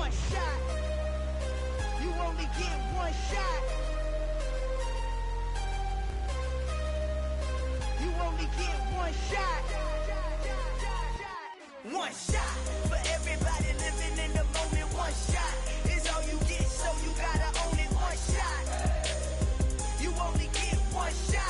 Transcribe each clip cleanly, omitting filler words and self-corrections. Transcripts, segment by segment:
one shot. You only get one shot. You only get one shot. One shot for everybody living in the moment. One shot is all you get, so you gotta own it. One shot. You only get one shot.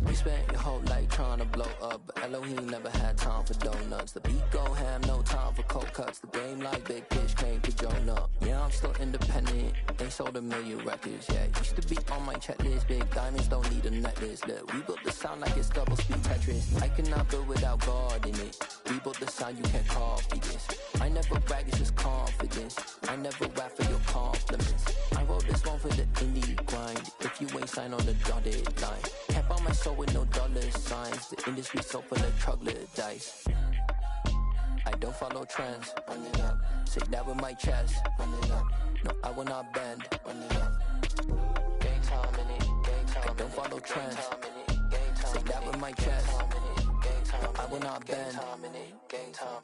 You spent your whole life trying to blow up, but Elohim never had time for donuts. The beat go ham, no time for cold cuts. The game like Big Fish came to Jonah. Yeah, I'm still independent, they sold 1 million records. Yeah, used to be on my checklist. Big diamonds don't need a necklace. Look, we built the sound like it's double speed Tetris. I cannot build without God in it. We built the sound, you can't copy this. I never brag, it's just confidence. I never rap for your compliments. I wrote this one for the indie grind. If you ain't signed on the dotted line, can't buy my soul with no dollar signs. The industry so full of troglodytes. I don't follow trends. Run it up. Say that with my chest. Run it up. No, I will not bend. Run it up. Gang time in it. Gang time. I don't follow trends. Say that with my chest. No, I will not bend. Gang time.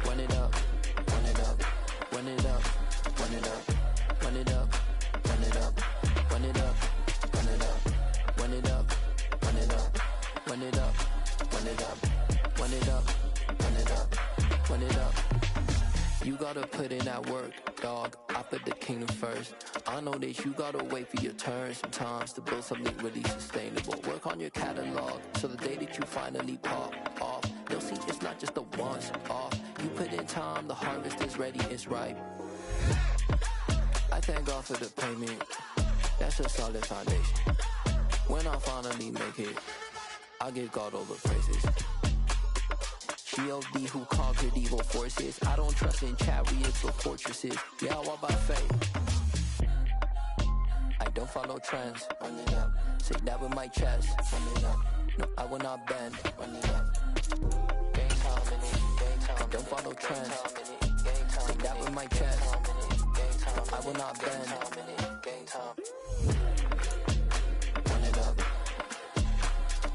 Run it up. Run it up. Run it up. Run it up. Run it up. Run it up. Run it up. Run it up. Run it up. Run it up. Run it up. Run it up. Run it up. Run it up. Run it up. You gotta put in that work, dog. I put the kingdom first. I know that you gotta wait for your turn sometimes to build something really sustainable. Work on your catalog, so the day that you finally pop off, you'll see it's not just a once off. You put in time, the harvest is ready, it's ripe. I thank God for the payment. That's a solid foundation. When I finally make it, I give God all the praises. G.O.D. who conquered evil forces. I don't trust in chariots or fortresses. Yeah, I walk by faith. I don't follow trends. Run it up. Say that with my chest. Run it up. No, I will not bend. Run it up. Gang time in it. Gang time. I don't follow trends. Say that with my chest. No, I will not bend. Gang time. Run it up.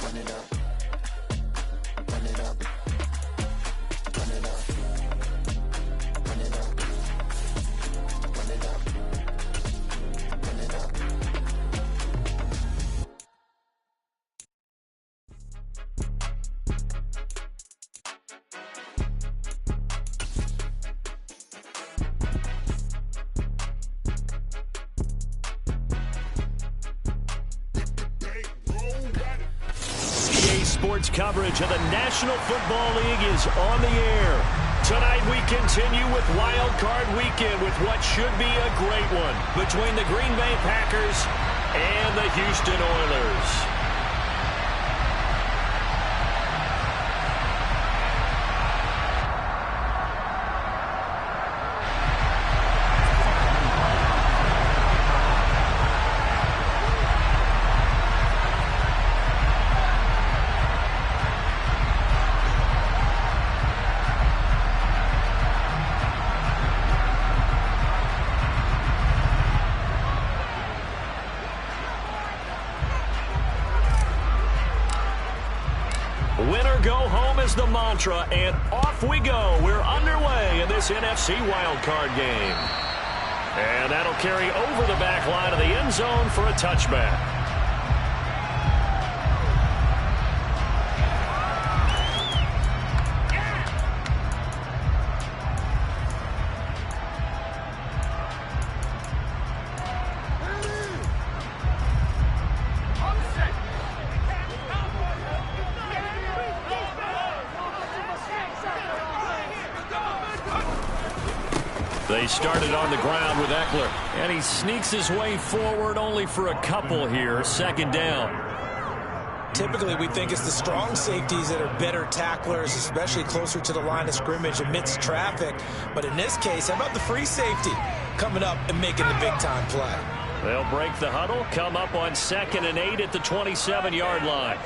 Run it up. Run it up. Run it up. Run it up. Run it up. Run it up. Sports coverage of the National Football League is on the air. Tonight we continue with Wild Card Weekend with what should be a great one between the Green Bay Packers and the Houston Oilers. Winner go home is the mantra, and off we go. We're underway in this NFC wildcard game. And that'll carry over the back line of the end zone for a touchback. They started on the ground with Eckler, and he sneaks his way forward only for a couple here. Second down. Typically, we think it's the strong safeties that are better tacklers, especially closer to the line of scrimmage amidst traffic. But in this case, how about the free safety coming up and making the big-time play? They'll break the huddle, come up on 2nd and 8 at the 27-yard line.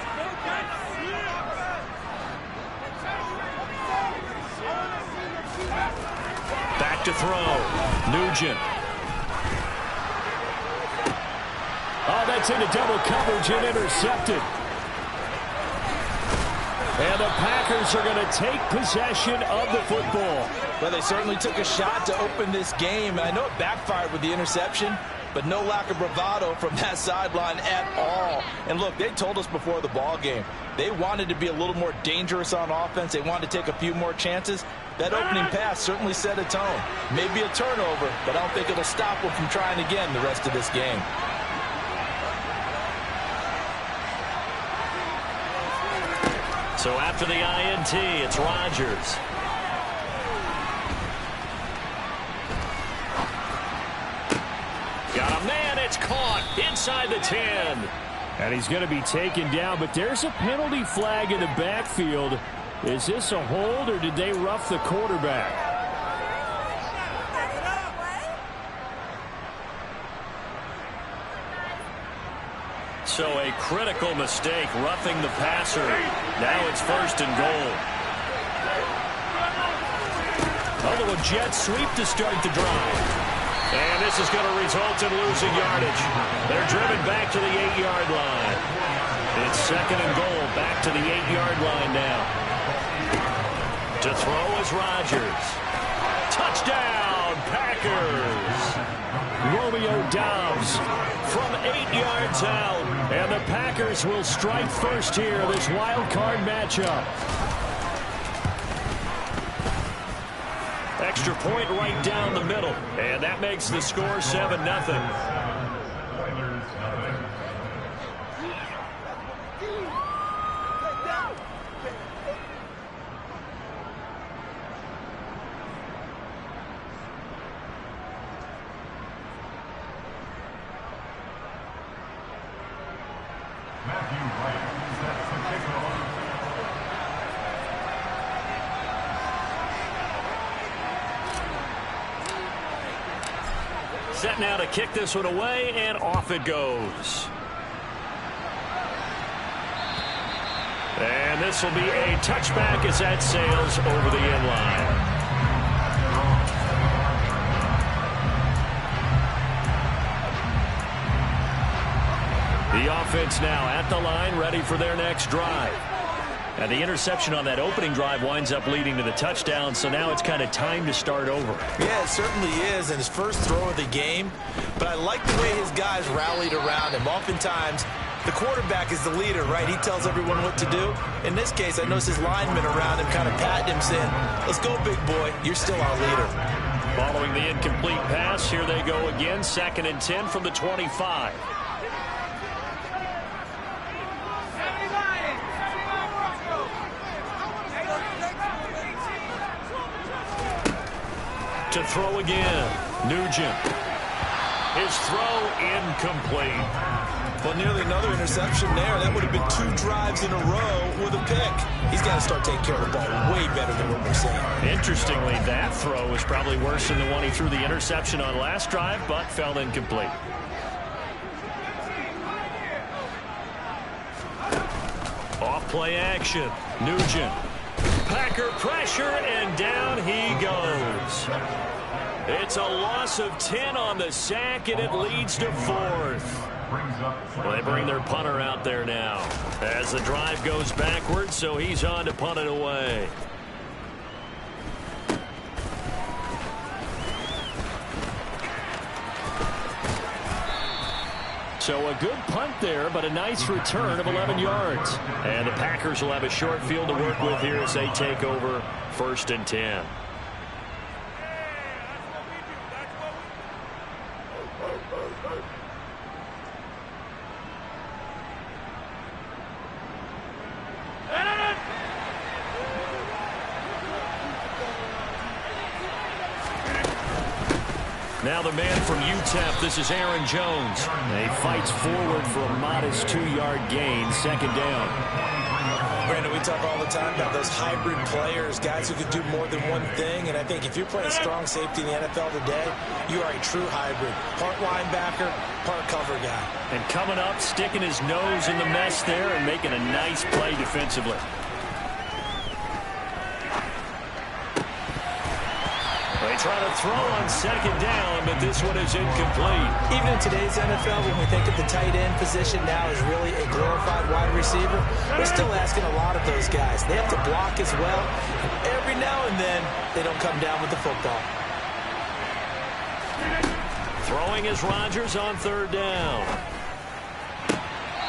to throw. Nugent. Oh, that's into double coverage and intercepted. And the Packers are going to take possession of the football. Well, they certainly took a shot to open this game. And I know it backfired with the interception, but no lack of bravado from that sideline at all. And look, they told us before the ball game, they wanted to be a little more dangerous on offense. They wanted to take a few more chances. That opening pass certainly set a tone. Maybe a turnover, but I don't think it'll stop them from trying again the rest of this game. So after the INT, it's Rodgers. Got a man, it's caught inside the 10. And he's going to be taken down, but there's a penalty flag in the backfield. Is this a hold, or did they rough the quarterback? So a critical mistake, roughing the passer. Now it's 1st and goal. A little jet sweep to start the drive. And this is going to result in losing yardage. They're driven back to the 8-yard line. It's 2nd and goal, back to the 8-yard line now. To throw is Rodgers. Touchdown, Packers! Romeo Doubs from 8 yards out. And the Packers will strike first here, this wild card matchup. Extra point right down the middle. And that makes the score 7-0. Set now to kick this one away, and off it goes. And this will be a touchback as that sails over the end line. The offense now at the line, ready for their next drive. And the interception on that opening drive winds up leading to the touchdown, so now it's kind of time to start over. Yeah, it certainly is, and his first throw of the game. But I like the way his guys rallied around him. Oftentimes, the quarterback is the leader, right? He tells everyone what to do. In this case, I noticed his linemen around him kind of patting him, saying, "Let's go, big boy. You're still our leader." Following the incomplete pass, here they go again. 2nd and 10 from the 25. To throw again, Nugent. His throw incomplete. Well, nearly another interception there. That would have been 2 drives in a row with a pick. He's got to start taking care of the ball way better than what we're seeing. Interestingly, that throw was probably worse than the one he threw the interception on last drive, but fell incomplete. Off play action, Nugent. Packer pressure, and down he goes. It's a loss of 10 on the sack, and it leads to 4th. Well, they bring their punter out there now as the drive goes backwards, so he's on to punt it away. So a good punt there, but a nice return of 11 yards. And the Packers will have a short field to work with here as they take over 1st and 10. Now the man from UTEP, this is Aaron Jones. He fights forward for a modest 2-yard gain, 2nd down. Brandon, we talk all the time about those hybrid players, guys who can do more than one thing. And I think if you're playing strong safety in the NFL today, you are a true hybrid. Part linebacker, part cover guy. And coming up, sticking his nose in the mess there and making a nice play defensively. They try to throw on second down, but this one is incomplete. Even in today's NFL, when we think of the tight end position now as really a glorified wide receiver, we're still asking a lot of those guys. They have to block as well. Every now and then, they don't come down with the football. Throwing is Rodgers on third down.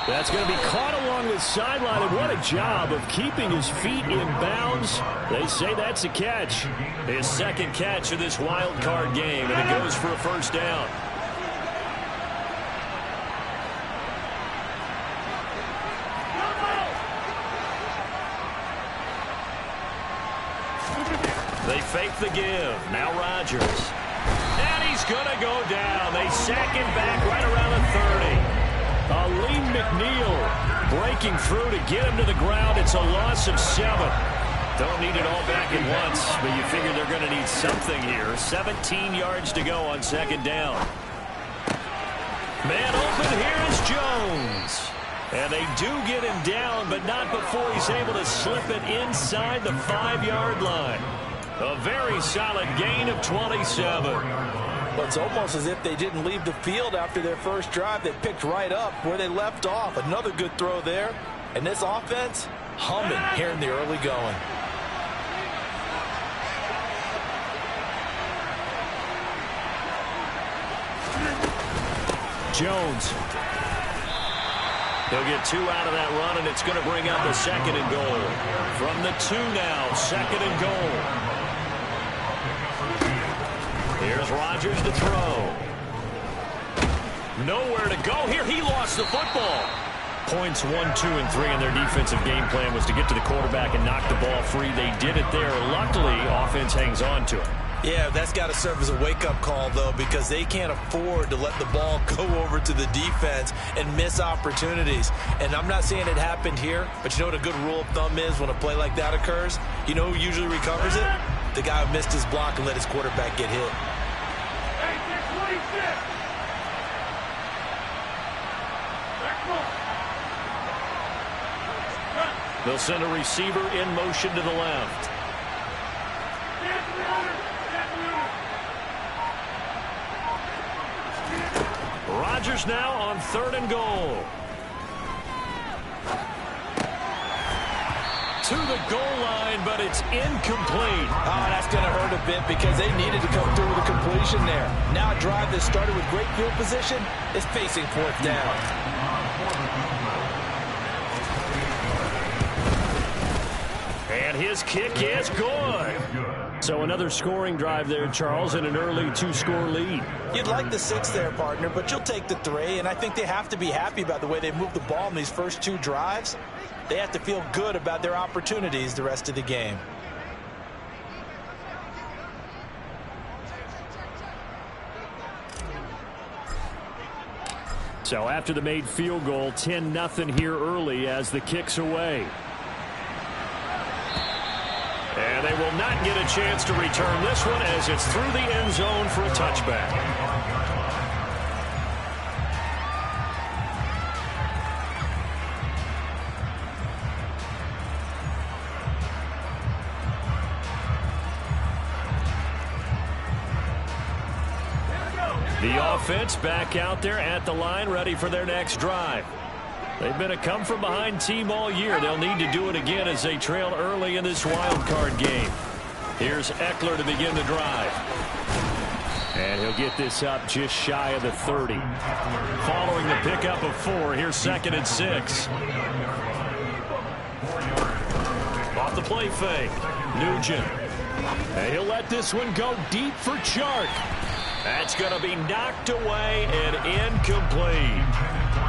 That's going to be caught along the sideline, and what a job of keeping his feet in bounds. They say that's a catch. His second catch of this wild card game, and it goes for a first down. They fake the give. Now Rodgers. And he's going to go down. They sack him back right around the 30. Aleem McNeil breaking through to get him to the ground. It's a loss of 7. Don't need it all back at once, but you figure they're going to need something here. 17 yards to go on second down. Man open here is Jones. And they do get him down, but not before he's able to slip it inside the 5-yard line. A very solid gain of 27. Well, it's almost as if they didn't leave the field after their first drive. They picked right up where they left off. Another good throw there. And this offense, humming here in the early going. Jones. He'll get 2 out of that run, and it's going to bring up a second and goal. From the 2 now, second and goal. Here's Rodgers to throw. Nowhere to go here. He lost the football. Points 1, 2, and 3 in their defensive game plan was to get to the quarterback and knock the ball free. They did it there. Luckily, offense hangs on to it. Yeah, that's got to serve as a wake-up call, though, because they can't afford to let the ball go over to the defense and miss opportunities. And I'm not saying it happened here, but you know what a good rule of thumb is when a play like that occurs? You know who usually recovers it? The guy who missed his block and let his quarterback get hit. They'll send a receiver in motion to the left. Rodgers now on 3rd and goal. To the goal line, but it's incomplete. Oh, that's going to hurt a bit because they needed to come through with a completion there. Now a drive that started with great field position is facing 4th down. And his kick is good. So another scoring drive there, Charles, and an early 2-score lead. You'd like the 6 there, partner, but you'll take the 3, and I think they have to be happy about the way they moved the ball in these first 2 drives. They have to feel good about their opportunities the rest of the game. So after the made field goal, 10-0 here early as the kick's away. And they will not get a chance to return this one as it's through the end zone for a touchback. The offense back out there at the line, ready for their next drive. They've been a come-from-behind team all year. They'll need to do it again as they trail early in this wild card game. Here's Eckler to begin the drive. And he'll get this up just shy of the 30. Following the pickup of 4, here's 2nd and 6. Off the play fake, Nugent. And he'll let this one go deep for Chark. That's going to be knocked away and incomplete.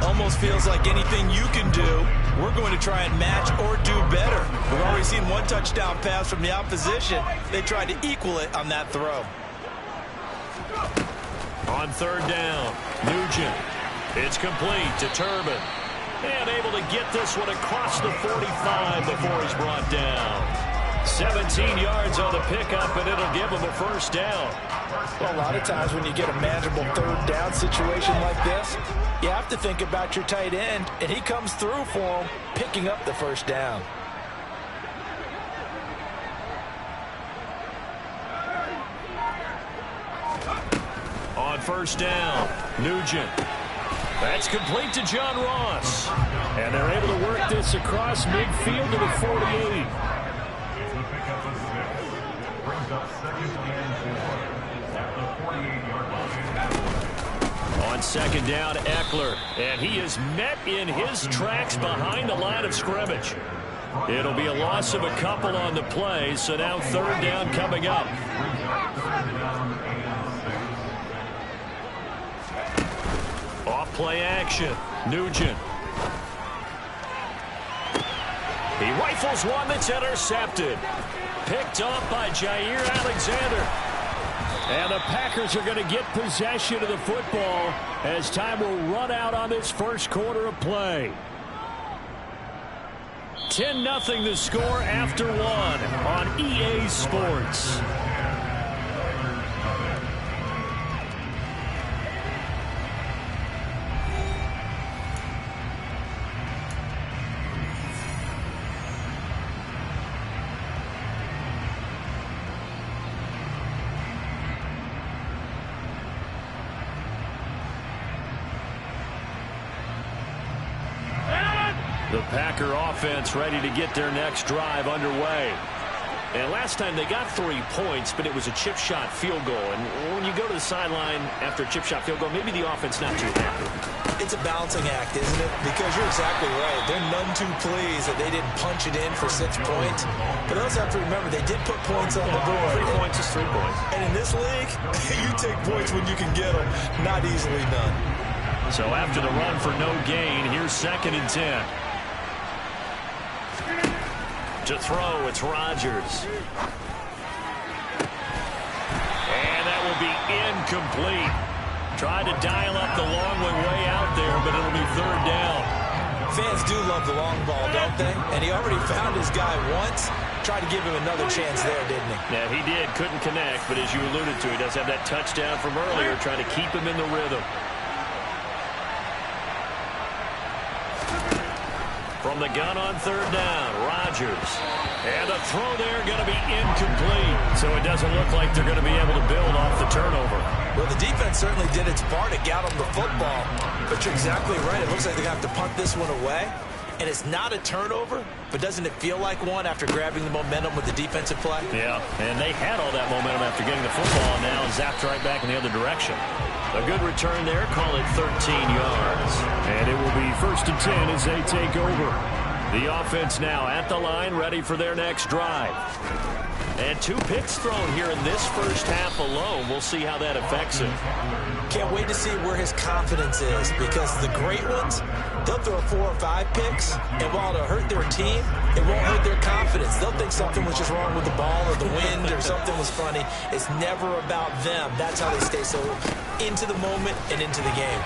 Almost feels like anything you can do, we're going to try and match or do better. We've already seen 1 touchdown pass from the opposition. They tried to equal it on that throw. On 3rd down, Nugent. It's complete to Turbin. And able to get this one across the 45 before he's brought down. 17 yards on the pickup, and it'll give him a first down. Well, a lot of times when you get a manageable 3rd down situation like this, you have to think about your tight end, and he comes through for him, picking up the first down. first down. Nugent. That's complete to John Ross. And they're able to work this across midfield to the 48. On second down, Eckler. And he is met in his tracks behind the line of scrimmage. It'll be a loss of a couple on the play, so now third down coming up. Off play action. Nugent. He rifles one that's intercepted. Picked off by Jair Alexander. And the Packers are going to get possession of the football as time will run out on this first quarter of play. 10-0 the score after one on EA Sports. The Packer offense ready to get their next drive underway. And last time they got 3 points, but it was a chip shot field goal. And when you go to the sideline after a chip shot field goal, maybe the offense not too happy. It's a balancing act, isn't it? Because you're exactly right. They're none too pleased that they didn't punch it in for 6 points. But I also have to remember they did put points on the board. 3 points is 3 points. And in this league, you take points when you can get them, not easily done. So after the run for no gain, here's 2nd and 10. To throw, it's Rodgers. And that will be incomplete. Tried to dial up the long way out there, but it'll be third down. Fans do love the long ball, don't they? And he already found his guy once. Tried to give him another chance there, didn't he? Yeah, he did. Couldn't connect, but as you alluded to, he does have that touchdown from earlier, trying to keep him in the rhythm. From the gun on third down, Rodgers. And the throw there going to be incomplete. So it doesn't look like they're going to be able to build off the turnover. Well, the defense certainly did its part to get them the football. But you're exactly right. It looks like they're going to have to punt this one away. And it's not a turnover, but doesn't it feel like one after grabbing the momentum with the defensive play? Yeah, and they had all that momentum after getting the football, and now zapped right back in the other direction. A good return there, call it 13 yards. And it will be 1st and 10 as they take over. The offense now at the line, ready for their next drive. And 2 picks thrown here in this first half alone. We'll see how that affects him. Can't wait to see where his confidence is, because the great ones, they'll throw 4 or 5 picks, and while it'll hurt their team, it won't hurt their confidence. They'll think something was just wrong with the ball or the wind or something was funny. It's never about them. That's how they stay so into the moment and into the game.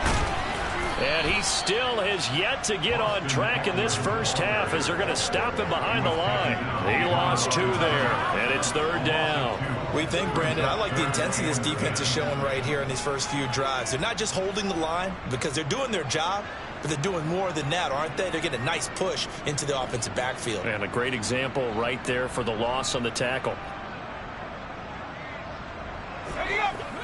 And he still has yet to get on track in this first half as they're going to stop him behind the line. He lost 2 there, and it's third down. We think, Brandon, I like the intensity this defense is showing right here in these first few drives. They're not just holding the line because they're doing their job, but they're doing more than that, aren't they? They're getting a nice push into the offensive backfield. And a great example right there for the loss on the tackle.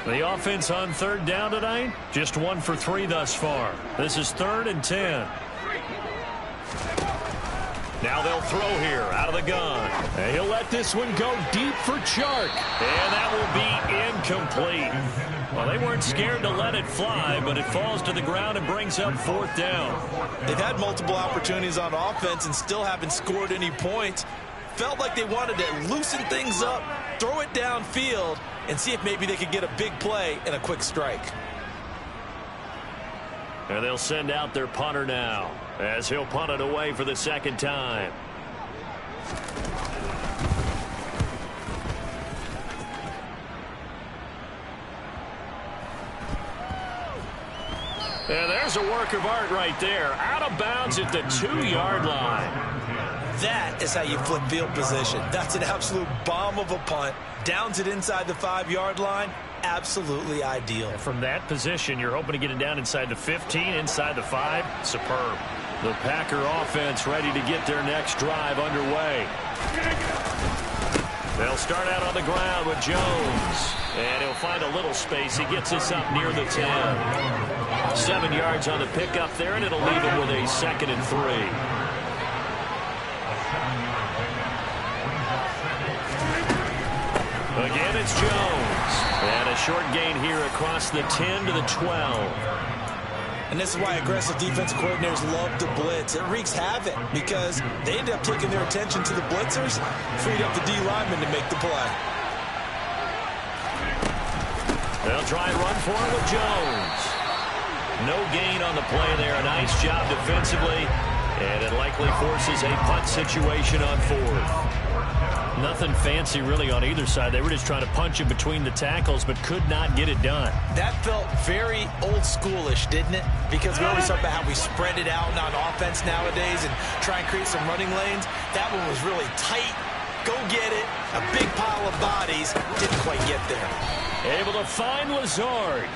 The offense on third down tonight, just 1 for 3 thus far. This is 3rd and 10. Now they'll throw here out of the gun. And he'll let this one go deep for Chark. And that will be incomplete. Well, they weren't scared to let it fly, but it falls to the ground and brings up 4th down. They've had multiple opportunities on offense and still haven't scored any points. Felt like they wanted to loosen things up, throw it downfield, and see if maybe they could get a big play and a quick strike. And they'll send out their punter now as he'll punt it away for the 2nd time. And there's a work of art right there. Out of bounds at the 2-yard line. That is how you flip field position. That's an absolute bomb of a punt. Downs it inside the 5-yard line. Absolutely ideal. From that position, you're hoping to get it down inside the 15, inside the 5. Superb. The Packer offense ready to get their next drive underway. They'll start out on the ground with Jones. And he'll find a little space. He gets us up near the 10. 7 yards on the pickup there, and it'll leave him with a 2nd and 3. Again, it's Jones. And a short gain here across the 10 to the 12. And this is why aggressive defensive coordinators love to blitz. It wreaks havoc because they end up taking their attention to the blitzers, freed up the D lineman to make the play. They'll try and run for it with Jones. No gain on the play there. A nice job defensively. And it likely forces a punt situation on 4th. Nothing fancy really on either side. They were just trying to punch in between the tackles, but could not get it done. That felt very old schoolish, didn't it? Because we always talk about how we spread it out on offense nowadays and try and create some running lanes. That one was really tight. Go get it. A big pile of bodies. Didn't quite get there. Able to find Lazard.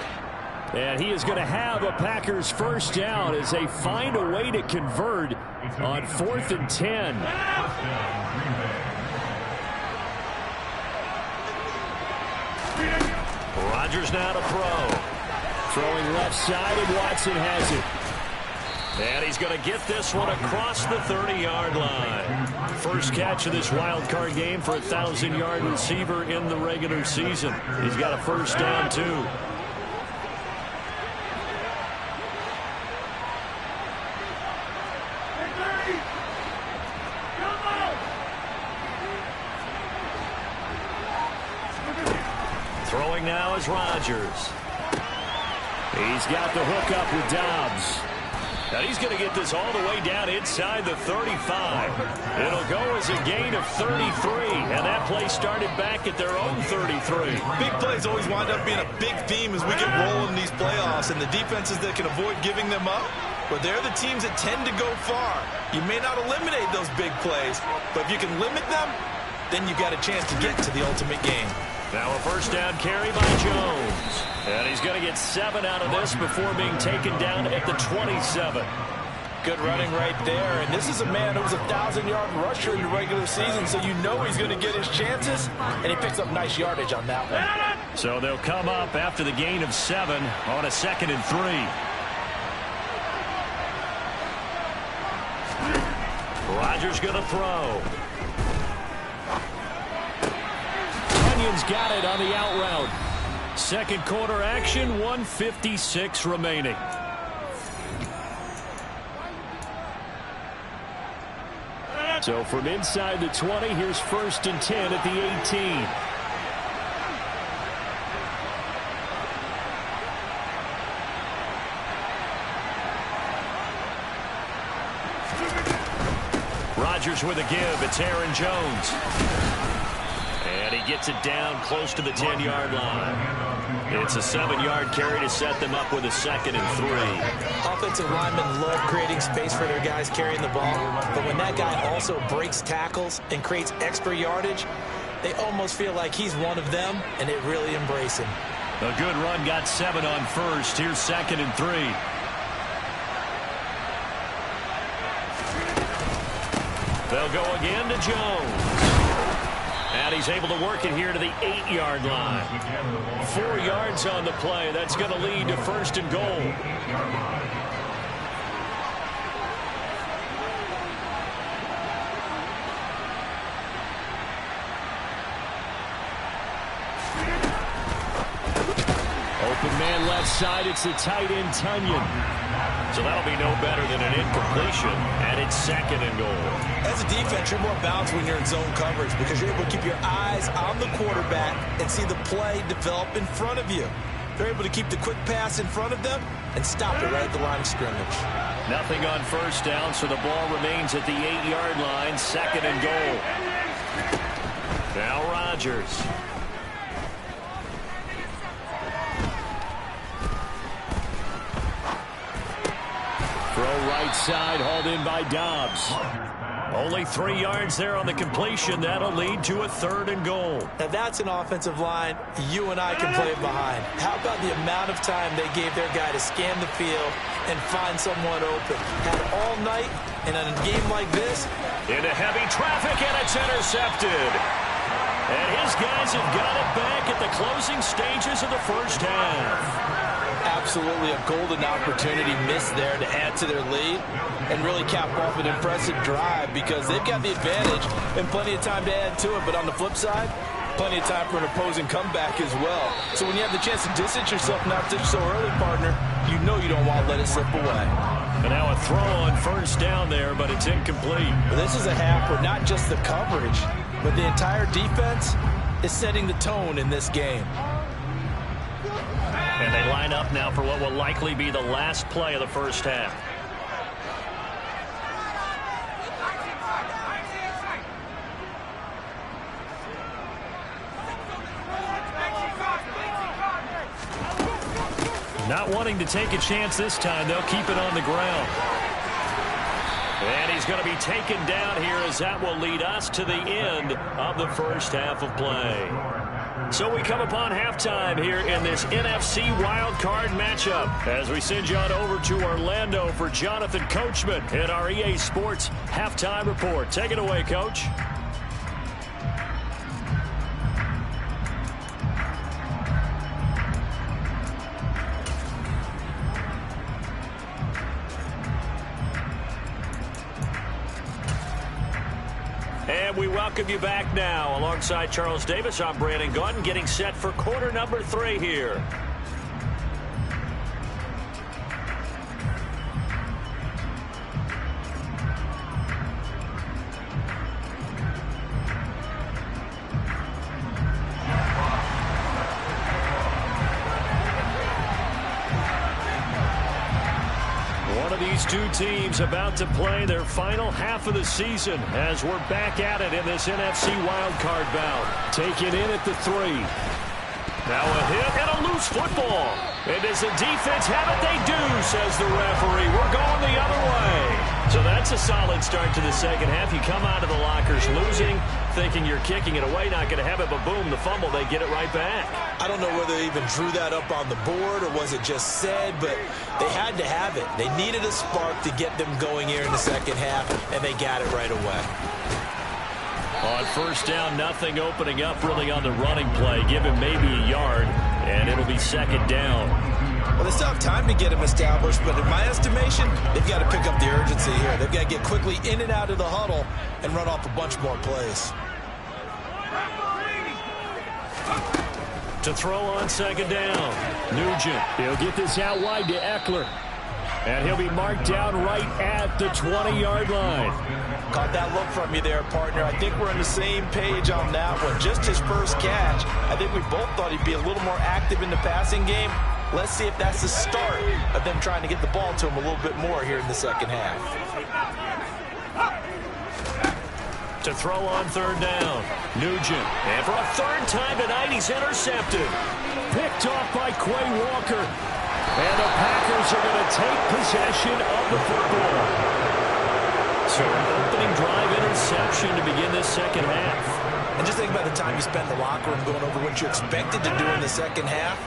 And he is going to have a Packers first down as they find a way to convert on 4th and 10. Rodgers now to throw. Throwing left side, and Watson has it. And he's going to get this one across the 30-yard line. First catch of this wild card game for a 1,000-yard receiver in the regular season. He's got a first down, too. Throwing now is Rodgers. He's got the hook up with Dobbs. And he's going to get this all the way down inside the 35. It'll go as a gain of 33. And that play started back at their own 33. Big plays always wind up being a big theme as we get rolling in these playoffs. And the defenses that can avoid giving them up, but they're the teams that tend to go far. You may not eliminate those big plays, but if you can limit them, then you got a chance to get to the ultimate game. Now a first down carry by Jones. And he's going to get 7 out of this before being taken down at the 27. Good running right there. And this is a man who was a 1,000-yard rusher in the regular season, so you know he's going to get his chances. And he picks up nice yardage on that one. So they'll come up after the gain of 7 on a 2nd and 3. Rodgers going to throw. Tonyan's got it on the out route. Second quarter action, 1:56 remaining. So from inside the 20, here's 1st and 10 at the 18. Rodgers with a give. It's Aaron Jones. And he gets it down close to the 10-yard line. It's a 7-yard carry to set them up with a 2nd and 3. Offensive linemen love creating space for their guys carrying the ball. But when that guy also breaks tackles and creates extra yardage, they almost feel like he's one of them, and they really embrace him. A good run got 7 on 1st. Here's 2nd and 3. They'll go again to Jones. And he's able to work it here to the 8-yard line. 4 yards on the play. That's going to lead to 1st and goal. Open man left side. It's the tight end, Tonyan. So that'll be no better than an incompletion, and it's 2nd and goal. As a defense, you're more balanced when you're in zone coverage because you're able to keep your eyes on the quarterback and see the play develop in front of you. They're able to keep the quick pass in front of them and stop it right at the line of scrimmage. Nothing on first down, so the ball remains at the 8-yard line, 2nd and goal. Now Rodgers. Throw right side, hauled in by Dobbs. Only 3 yards there on the completion. That'll lead to a 3rd and goal. Now that's an offensive line you and I can play behind. How about the amount of time they gave their guy to scan the field and find someone open? Had all night, and in a game like this, into heavy traffic, and it's intercepted. And his guys have got it back at the closing stages of the first half. Absolutely a golden opportunity missed there to add to their lead and really cap off an impressive drive because they've got the advantage and plenty of time to add to it. But on the flip side, plenty of time for an opposing comeback as well. So when you have the chance to distance yourself not just so early, partner, you know you don't want to let it slip away. And now a throw on first down there, but it's incomplete. But this is a half where not just the coverage, but the entire defense is setting the tone in this game. And they line up now for what will likely be the last play of the first half. Not wanting to take a chance this time, they'll keep it on the ground. And he's going to be taken down here as that will lead us to the end of the first half of play. So we come upon halftime here in this NFC wildcard matchup as we send you on over to Orlando for Jonathan Coachman in our EA Sports Halftime Report. Take it away, Coach. And we welcome you back now. Alongside Charles Davis, I'm Brandon Gaudin, getting set for quarter number 3 here. These two teams about to play their final half of the season as we're back at it in this NFC wildcard bout. Taken in at the 3. Now a hit and a loose football. And does the defense have it? They do, says the referee. We're going the other way. So that's a solid start to the second half. You come out of the lockers losing, thinking you're kicking it away, not going to have it, but boom, the fumble, they get it right back. I don't know whether they even drew that up on the board or was it just said, but they had to have it. They needed a spark to get them going here in the second half, and they got it right away. On first down, nothing opening up really on the running play. Give him maybe a yard, and it'll be second down. Well, they still have time to get him established, but in my estimation, they've got to pick up the urgency here. They've got to get quickly in and out of the huddle and run off a bunch more plays. To throw on second down, Nugent. He'll get this out wide to Eckler. And he'll be marked down right at the 20-yard line. Caught that look from you there, partner. I think we're on the same page on that one. Just his first catch. I think we both thought he'd be a little more active in the passing game. Let's see if that's the start of them trying to get the ball to him a little bit more here in the second half. To throw on third down, Nugent. And for a third time tonight, he's intercepted. Picked off by Quay Walker. And the Packers are going to take possession of the football. So an opening drive interception to begin this second half. And just think about the time you spent in the locker room going over what you expected to do in the second half.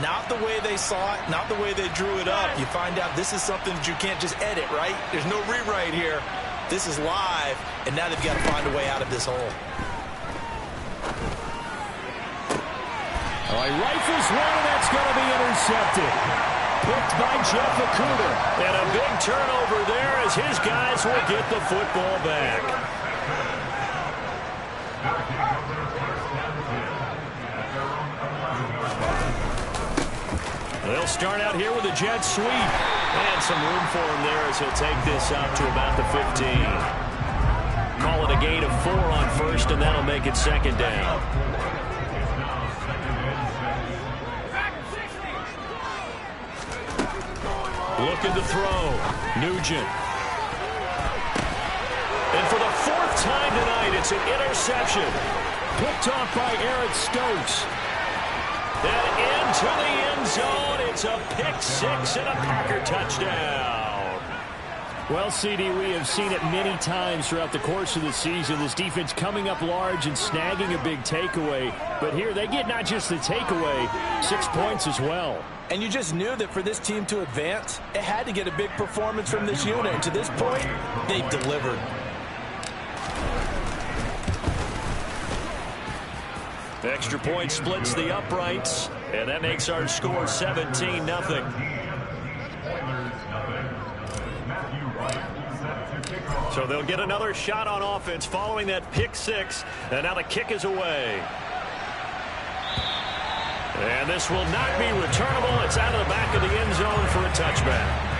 Not the way they saw it, not the way they drew it up. You find out this is something that you can't just edit, right? There's no rewrite here. This is live, and now they've got to find a way out of this hole. Oh, he rifles one, and that's going to be intercepted. Picked by Jeff Okudah. And a big turnover there as his guys will get the football back. They'll start out here with a jet sweep. And some room for him there as he'll take this out to about the 15. Call it a gain of 4 on first, and that'll make it second down. Looking to throw. Nugent. And for the 4th time tonight, it's an interception. Picked off by Eric Stokes. And into the end zone. It's a pick 6 and a Packer touchdown. Well, CD, we have seen it many times throughout the course of the season. This defense coming up large and snagging a big takeaway. But here they get not just the takeaway, 6 points as well. And you just knew that for this team to advance, it had to get a big performance from this unit. And to this point, they've delivered. Extra point splits the uprights, and that makes our score 17-0. So they'll get another shot on offense following that pick six, and now the kick is away. And this will not be returnable. It's out of the back of the end zone for a touchback.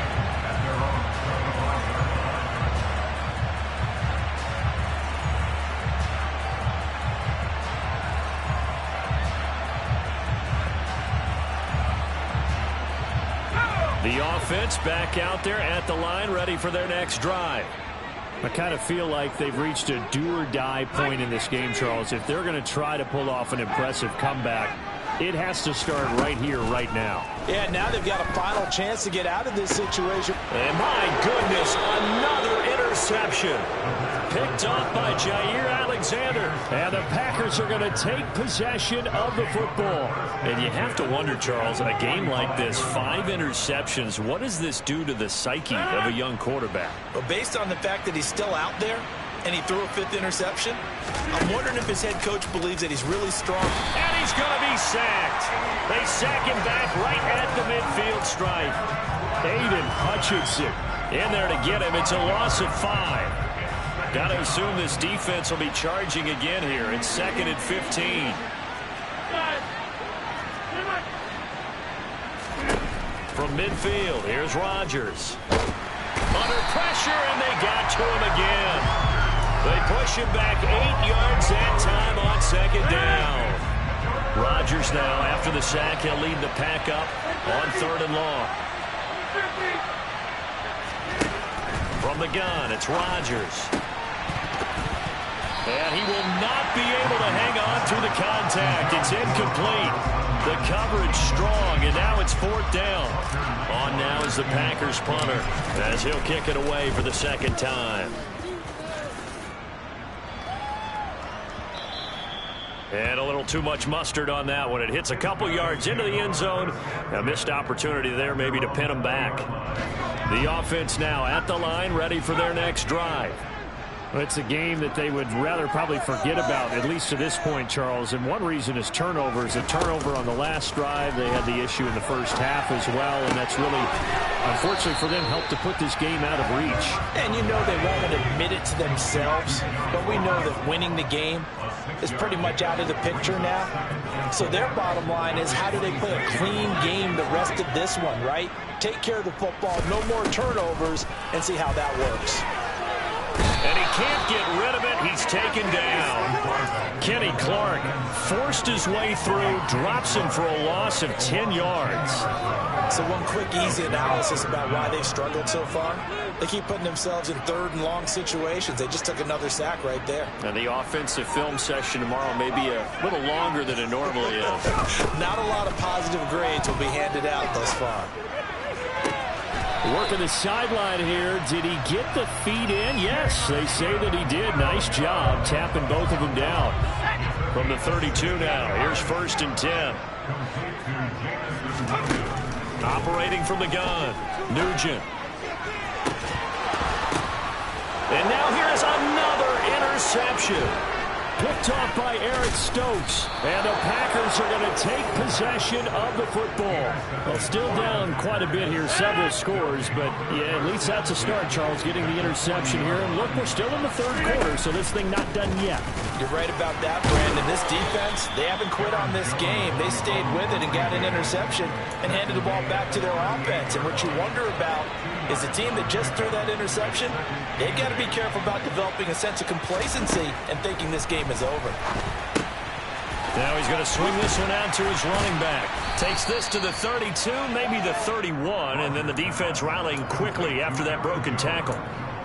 The offense back out there at the line, ready for their next drive. I kind of feel like they've reached a do-or-die point in this game, Charles. If they're going to try to pull off an impressive comeback, it has to start right here, right now. Yeah, now they've got a final chance to get out of this situation. And my goodness, another interception. Picked off by Jair Alexander. And the Packers are going to take possession of the football. And you have to wonder, Charles, in a game like this, 5 interceptions, what does this do to the psyche of a young quarterback? Well, based on the fact that he's still out there and he threw a 5th interception, I'm wondering if his head coach believes that he's really strong. And he's going to be sacked. They sack him back right at the midfield stripe. Aiden Hutchinson in there to get him. It's a loss of 5. Got to assume this defense will be charging again here. It's 2nd and 15. From midfield, here's Rodgers. Under pressure, and they got to him again. They push him back 8 yards that time on 2nd down. Rodgers now, after the sack, he'll lead the pack up on 3rd and long. From the gun, it's Rodgers. And he will not be able to hang on to the contact. It's incomplete. The coverage strong, and now it's 4th down. On now is the Packers punter, as he'll kick it away for the 2nd time. And a little too much mustard on that one. It hits a couple yards into the end zone. A missed opportunity there maybe to pin them back. The offense now at the line, ready for their next drive. Well, it's a game that they would rather probably forget about, at least to this point, Charles. And one reason is turnovers. A turnover on the last drive. They had the issue in the first half as well, and that's really, unfortunately for them, helped to put this game out of reach. And you know they won't admit it to themselves, but we know that winning the game is pretty much out of the picture now. So their bottom line is, how do they play a clean game the rest of this one, right? Take care of the football, no more turnovers, and see how that works. And he can't get rid of it. He's taken down. Kenny Clark forced his way through, drops him for a loss of 10 yards. So one quick, easy analysis about why they struggled so far. They keep putting themselves in 3rd and long situations. They just took another sack right there. And the offensive film session tomorrow may be a little longer than it normally is. Not a lot of positive grades will be handed out thus far. Working the sideline here. Did he get the feet in? Yes, they say that he did. Nice job tapping both of them down. From the 32 now, here's 1st and 10. Operating from the gun, Nugent. And now here's another interception. Picked off by Eric Stokes. And the Packers are going to take possession of the football. Well, still down quite a bit here, several scores, but yeah, at least that's a start, Charles, getting the interception here. And look, we're still in the 3rd quarter, so this thing not done yet. You're right about that, Brandon. This defense, they haven't quit on this game. They stayed with it and got an interception and handed the ball back to their offense. And what you wonder about is the team that just threw that interception, they've got to be careful about developing a sense of complacency and thinking this game is over. Now he's going to swing this one out to his running back. Takes this to the 32, maybe the 31, and then the defense rallying quickly after that broken tackle.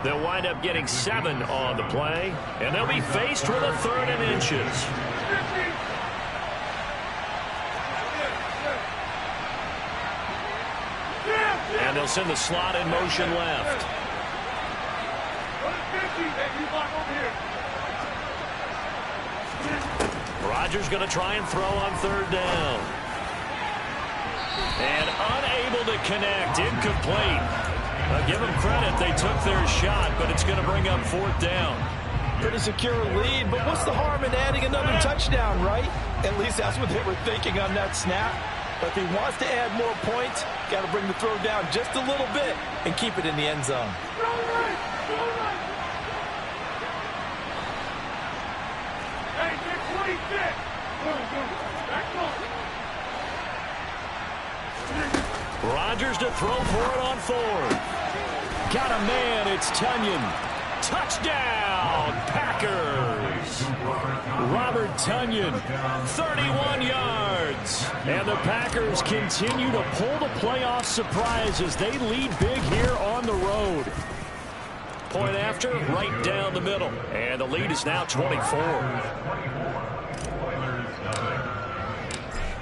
They'll wind up getting 7 on the play, and they'll be faced with a 3rd and inches. And they'll send the slot in motion left. Rodgers going to try and throw on 3rd down. And unable to connect, incomplete. Give them credit, they took their shot, but it's going to bring up 4th down. Pretty secure lead, but what's the harm in adding another touchdown, right? At least that's what they were thinking on that snap. But if he wants to add more points, got to bring the throw down just a little bit and keep it in the end zone. Rodgers to throw for it on 4th. Got a man, it's Tonyan. Touchdown, Packers. Robert Tonyan, 31 yards. And the Packers continue to pull the playoff surprise as they lead big here on the road. Point after, right down the middle. And the lead is now 24.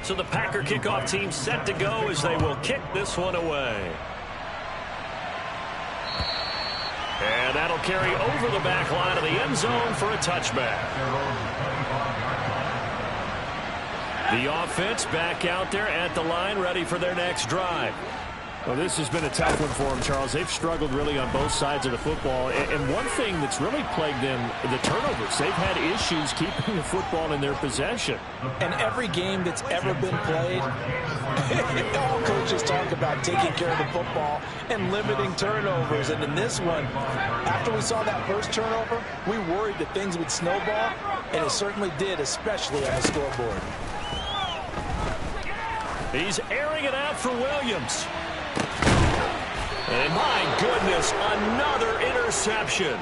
So the Packer kickoff team set to go as they will kick this one away. And that'll carry over the back line of the end zone for a touchback. The offense back out there at the line, ready for their next drive. Well, this has been a tough one for them, Charles. They've struggled really on both sides of the football. And one thing that's really plagued them, the turnovers. They've had issues keeping the football in their possession. And every game that's ever been played, all coaches talk about taking care of the football and limiting turnovers. And in this one, after we saw that first turnover, we worried that things would snowball, and it certainly did, especially on the scoreboard. He's airing it out for Williams. And my goodness, another interception.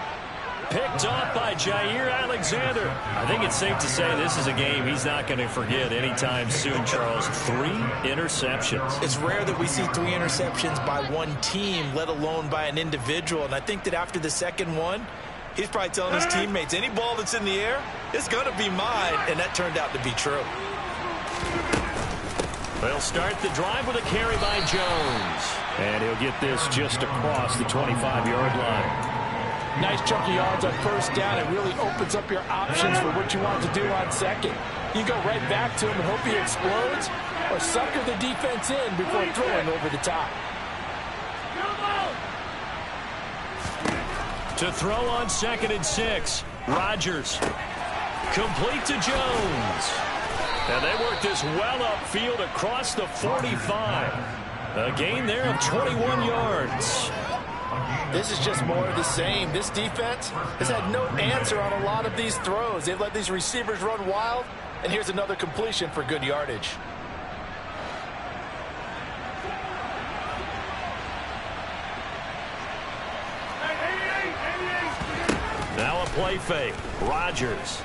Picked off by Jair Alexander. I think it's safe to say this is a game he's not going to forget anytime soon, Charles. 3 interceptions. It's rare that we see 3 interceptions by one team, let alone by an individual. And I think that after the second one, he's probably telling his teammates, any ball that's in the air, it's going to be mine. And that turned out to be true. They'll start the drive with a carry by Jones. And he'll get this just across the 25-yard line. Nice chunk of yards on first down. It really opens up your options for what you want to do on second. You go right back to him and hope he explodes, or sucker the defense in before throwing over the top. To throw on 2nd and 6. Rodgers. Complete to Jones. And they work this well upfield across the 45. A gain there of 21 yards. This is just more of the same. This defense has had no answer on a lot of these throws. They've let these receivers run wild, and here's another completion for good yardage. Now a play fake. Rodgers.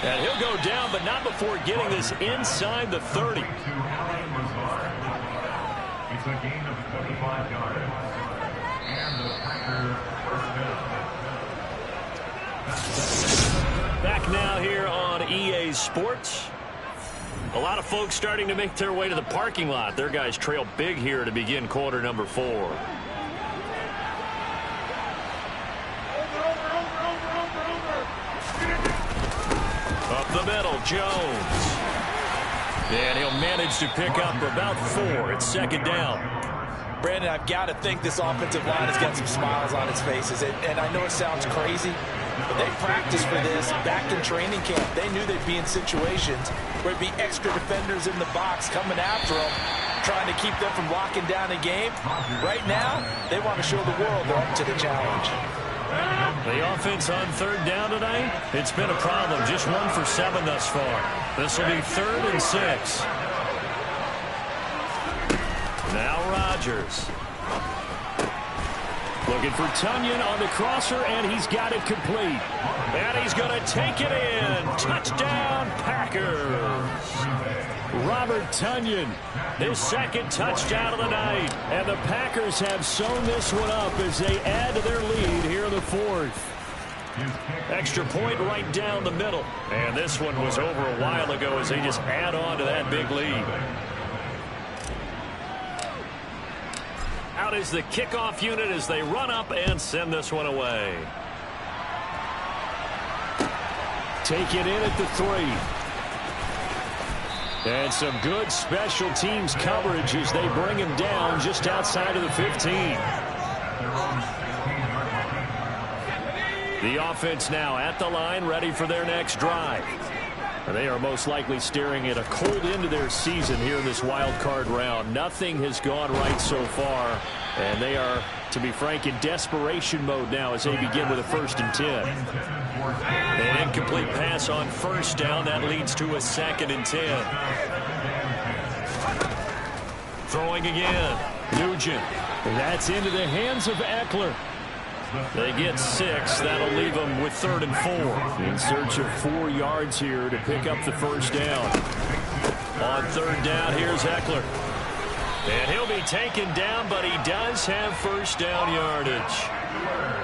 And he'll go down, but not before getting this inside the 30. It's a gain of 25 yards. And the Packers first down. Back now here on EA Sports. A lot of folks starting to make their way to the parking lot. Their guys trail big here to begin quarter number 4. Up the middle, Jones. And he'll manage to pick up about 4. It's 2nd down. Brandon, I've got to think this offensive line has got some smiles on its faces. And I know it sounds crazy, but they practiced for this back in training camp. They knew they'd be in situations where there'd be extra defenders in the box coming after them, trying to keep them from locking down a game. Right now, they want to show the world they're up to the challenge. The offense on 3rd down tonight, it's been a problem. Just 1 for 7 thus far. This will be 3rd and 6. Now Rodgers. Looking for Tonyan on the crosser, and he's got it complete. And he's going to take it in. Touchdown, Packers. Robert Tonyan, his 2nd touchdown of the night. And the Packers have sewn this one up as they add to their lead here in the 4th. Extra point right down the middle. And this one was over a while ago as they just add on to that big lead. Out is the kickoff unit as they run up and send this one away. Take it in at the 3. And some good special teams coverage as they bring him down just outside of the 15. The offense now at the line, ready for their next drive. They are most likely staring at a cold end of their season here in this wild card round. Nothing has gone right so far, and they are, to be frank, in desperation mode now as they begin with a 1st and 10. An incomplete pass on 1st down. That leads to a 2nd and 10. Throwing again. Nugent. That's into the hands of Eckler. They get 6. That'll leave them with 3rd and 4. In search of 4 yards here to pick up the 1st down. On 3rd down, here's Eckler. And he'll be taken down, but he does have 1st down yardage.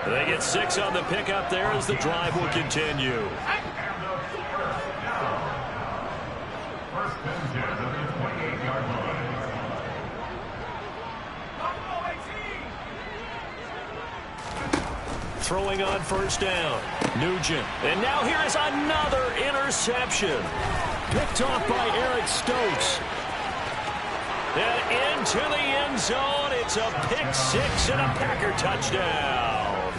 They get 6 on the pickup there as the drive will continue. Throwing on 1st down. Nugent. And now here is another interception. Picked off by Eric Stokes. And into the end zone. It's a pick 6 and a Packer touchdown.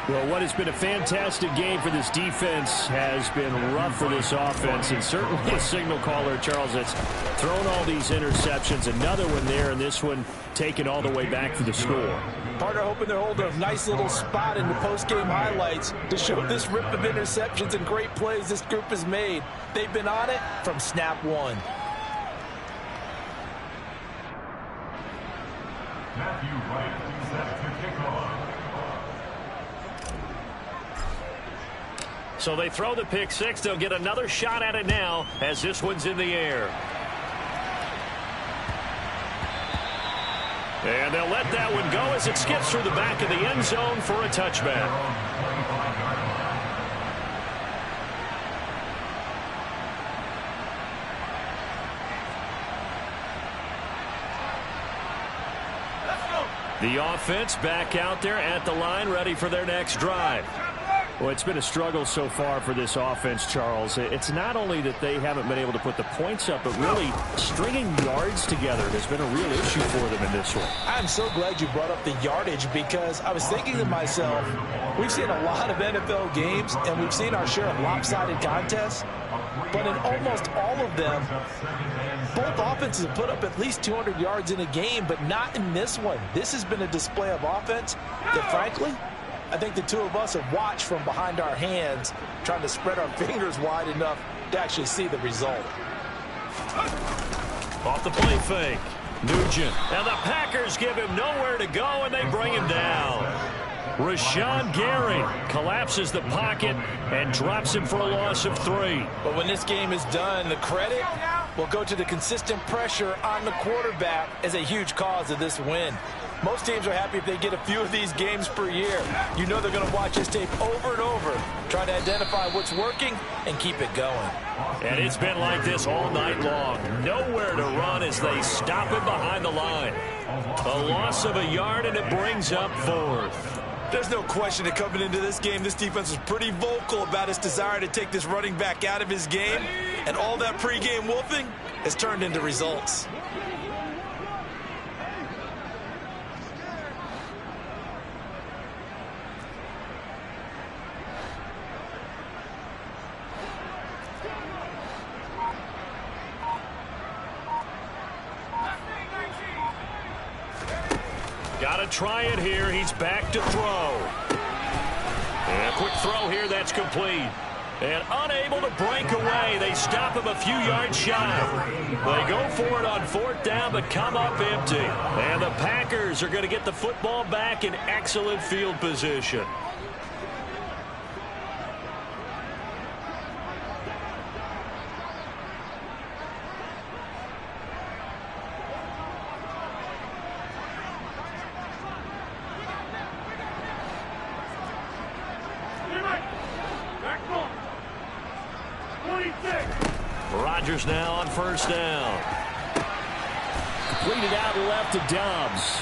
Well, what has been a fantastic game for this defense has been rough for this offense, and certainly a signal caller, Charles, that's thrown all these interceptions. Another one there, and this one taken all the way back for the score. Partner hoping they're holding a nice little spot in the post-game highlights to show this rip of interceptions and great plays this group has made. They've been on it from snap 1. Matthew Wright set to kick off. So they throw the pick 6. They'll get another shot at it now as this one's in the air. And they'll let that one go as it skips through the back of the end zone for a touchback. The offense back out there at the line, ready for their next drive. Well, it's been a struggle so far for this offense, Charles. It's not only that they haven't been able to put the points up, but really stringing yards together has been a real issue for them in this one. I'm so glad you brought up the yardage, because I was thinking to myself, we've seen a lot of NFL games, and we've seen our share of lopsided contests, but in almost all of them, both offenses have put up at least 200 yards in a game, but not in this one. This has been a display of offense that, frankly, I think the two of us have watched from behind our hands, trying to spread our fingers wide enough to actually see the result. Off the play fake. Nugent. And the Packers give him nowhere to go, and they bring him down. Rashawn Gary collapses the pocket and drops him for a loss of 3. But when this game is done, the credit will go to the consistent pressure on the quarterback as a huge cause of this win. Most teams are happy if they get a few of these games per year. You know they're going to watch this tape over and over, try to identify what's working and keep it going. And it's been like this all night long. Nowhere to run as they stop him behind the line. A loss of a yard, and it brings up 4th. There's no question that coming into this game, this defense was pretty vocal about its desire to take this running back out of his game. And all that pregame wolfing has turned into results. Got to try it here. He's back to throw. And a quick throw here. That's complete. And unable to break away. They stop him a few yards shy. They go for it on 4th down, but come up empty. And the Packers are going to get the football back in excellent field position. Rodgers now on 1st down. Completed out left to Dobbs.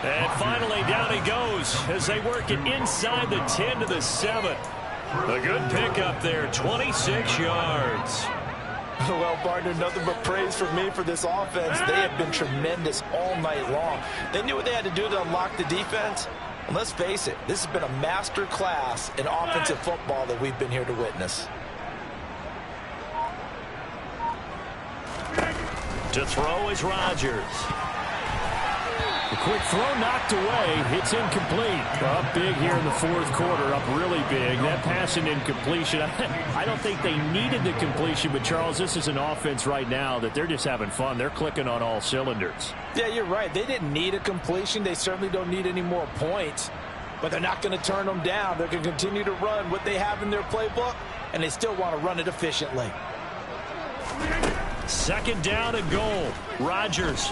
And finally down he goes as they work it inside the 10 to the 7. A good pickup there, 26 yards. Well, partner, nothing but praise from me for this offense. They have been tremendous all night long. They knew what they had to do to unlock the defense, And let's face it, this has been a master class in offensive football that we've been here to witness. To throw is Rodgers. The quick throw knocked away. It's incomplete. Up big here in the fourth quarter. Up really big. That pass and incompletion. I don't think they needed the completion, but Charles, this is an offense right now that they're just having fun. They're clicking on all cylinders. Yeah, you're right. They didn't need a completion. They certainly don't need any more points. But they're not going to turn them down. They're going to continue to run what they have in their playbook, and they still want to run it efficiently. Second down and goal. Rodgers.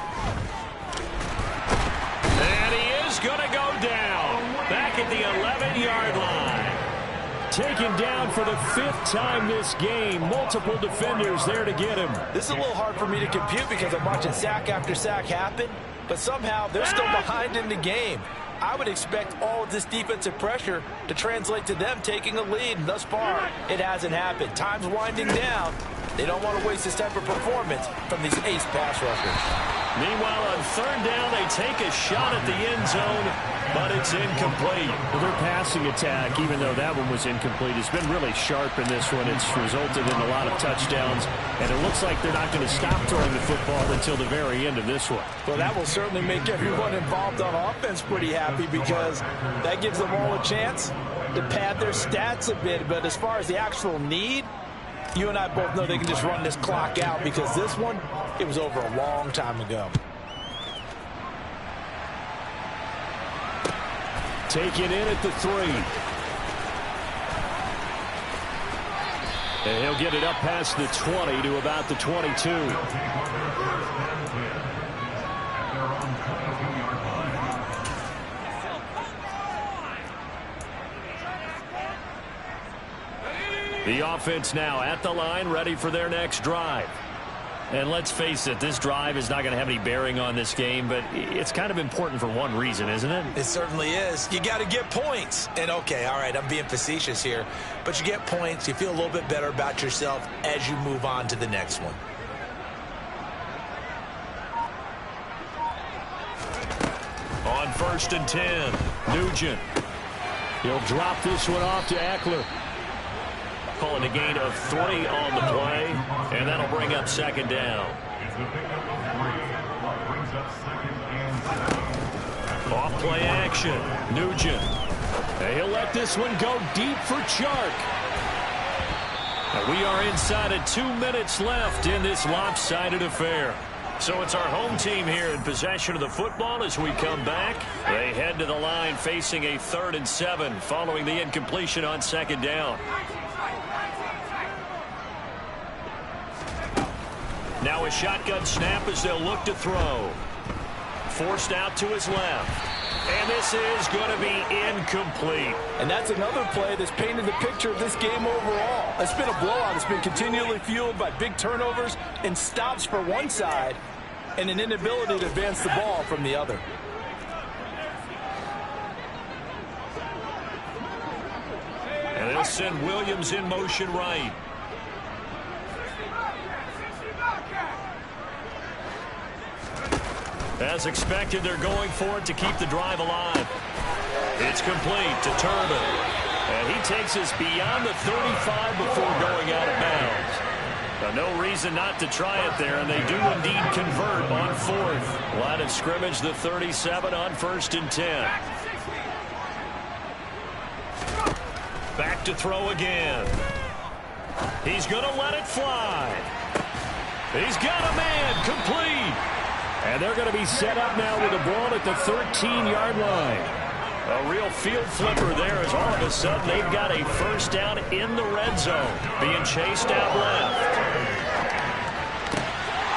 And he is going to go down. Back at the 11-yard line. Taken down for the 5th time this game. Multiple defenders there to get him. This is a little hard for me to compute because I'm watching sack after sack happen, but somehow they're still behind in the game. I would expect all of this defensive pressure to translate to them taking a lead, and thus far, it hasn't happened. Time's winding down. They don't want to waste this type of performance from these ace pass rushers. Meanwhile, on third down, they take a shot at the end zone, but it's incomplete. Well, their passing attack, even though that one was incomplete, has been really sharp in this one. It's resulted in a lot of touchdowns, and it looks like they're not going to stop throwing the football until the very end of this one. Well, that will certainly make everyone involved on offense pretty happy because that gives them all a chance to pad their stats a bit. But as far as the actual need, you and I both know they can just run this clock out because this one, it was over a long time ago. Taken in at the 3. And he'll get it up past the 20 to about the 22. The offense now at the line, ready for their next drive. And let's face it, this drive is not going to have any bearing on this game, but it's kind of important for one reason, isn't it? It certainly is. You got to get points. And, okay, all right, I'm being facetious here, but you get points, you feel a little bit better about yourself as you move on to the next one. On 1st and 10, Nugent. He'll drop this one off to Eckler. Calling a gain of 3 on the play, and that'll bring up second down. Off play action, Nugent. And he'll let this one go deep for Chark. And we are inside of 2 minutes left in this lopsided affair. So it's our home team here in possession of the football as we come back. They head to the line facing a 3rd and 7 following the incompletion on second down. Now a shotgun snap as they'll look to throw. Forced out to his left. And this is going to be incomplete. And that's another play that's painted the picture of this game overall. It's been a blowout. It's been continually fueled by big turnovers and stops for one side and an inability to advance the ball from the other. And they'll send Williams in motion right. As expected, they're going for it to keep the drive alive. It's complete to Turbin. And he takes us beyond the 35 before going out of bounds. Now, no reason not to try it there, and they do indeed convert on 4th. Line of scrimmage, the 37 on 1st and 10. Back to throw again. He's going to let it fly. He's got a man, complete. And they're going to be set up now with the ball at the 13-yard line. A real field flipper there as all of a sudden they've got a first down in the red zone. Being chased out left.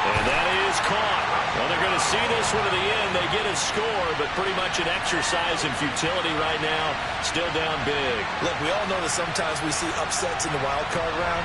And that is caught. Well, they're going to see this one to the end. They get a score, but pretty much an exercise in futility right now. Still down big. Look, we all know that sometimes we see upsets in the wild card round.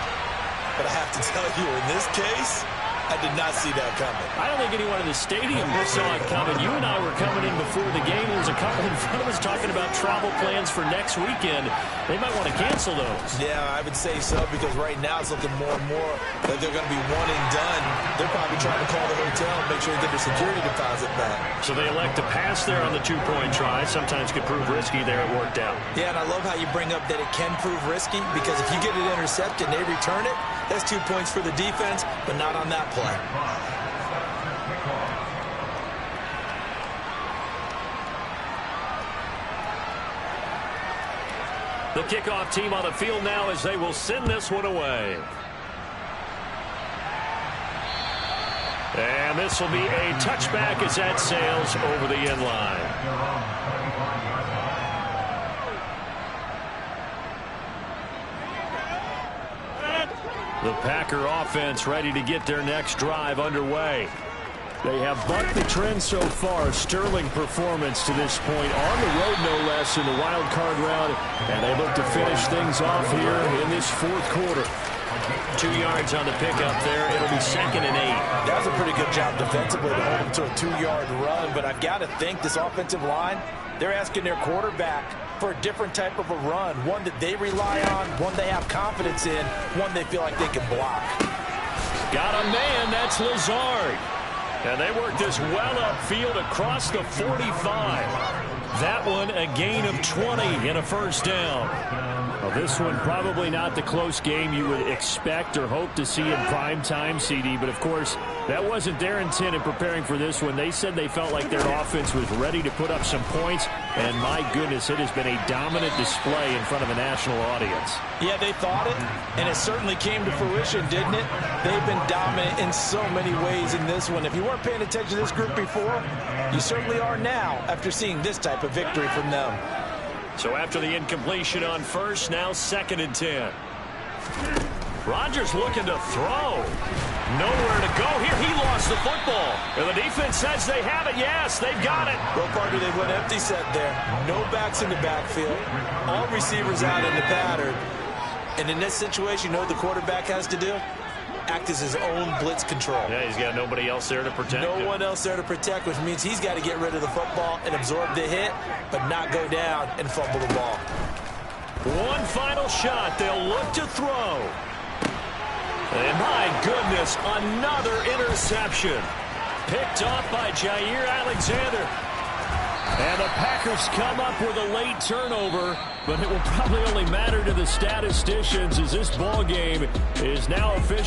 But I have to tell you, in this case, I did not see that coming. I don't think anyone in the stadium saw it coming. You and I were coming in before the game. There was a couple in front of us talking about travel plans for next weekend. They might want to cancel those. Yeah, I would say so, because right now it's looking more and more that they're going to be one and done. They're probably trying to call the hotel and make sure they get their security deposit back. So they elect to pass there on the two-point try. Sometimes could prove risky. There it worked out. Yeah, and I love how you bring up that it can prove risky, because if you get it intercepted and they return it, that's 2 points for the defense, but not on that play. The kickoff team on the field now as they will send this one away. And this will be a touchback as that sails over the end line. The Packer offense ready to get their next drive underway. They have bucked the trend so far. Sterling performance to this point on the road, no less, in the wild card round. And they look to finish things off here in this fourth quarter. 2 yards on the pickup there. It'll be 2nd and 8. That was a pretty good job defensively to hold them to a 2-yard run. But I've got to think this offensive line, they're asking their quarterback for a different type of a run. One that they rely on, one they have confidence in, one they feel like they can block. Got a man. That's Lazard. And they work this well upfield across the 45. That one a gain of 20 and a first down. Well, this one probably not the close game you would expect or hope to see in prime time, CD. But, of course, that wasn't their intent in preparing for this one. They said they felt like their offense was ready to put up some points. And, my goodness, it has been a dominant display in front of a national audience. Yeah, they thought it, and it certainly came to fruition, didn't it? They've been dominant in so many ways in this one. If you weren't paying attention to this group before, you certainly are now after seeing this type of victory from them. So after the incompletion on first, now 2nd and 10. Rodgers looking to throw. Nowhere to go here. He lost the football. And the defense says they have it. Yes, they've got it. Well, partner, they went empty set there. No backs in the backfield. All receivers out in the pattern. And in this situation, you know what the quarterback has to do? Act as his own blitz control. Yeah, he's got nobody else there to protect him. No one else there to protect, which means he's got to get rid of the football and absorb the hit, but not go down and fumble the ball. One final shot. They'll look to throw. And my goodness, another interception. Picked off by Jair Alexander. And the Packers come up with a late turnover, but it will probably only matter to the statisticians as this ball game is now official.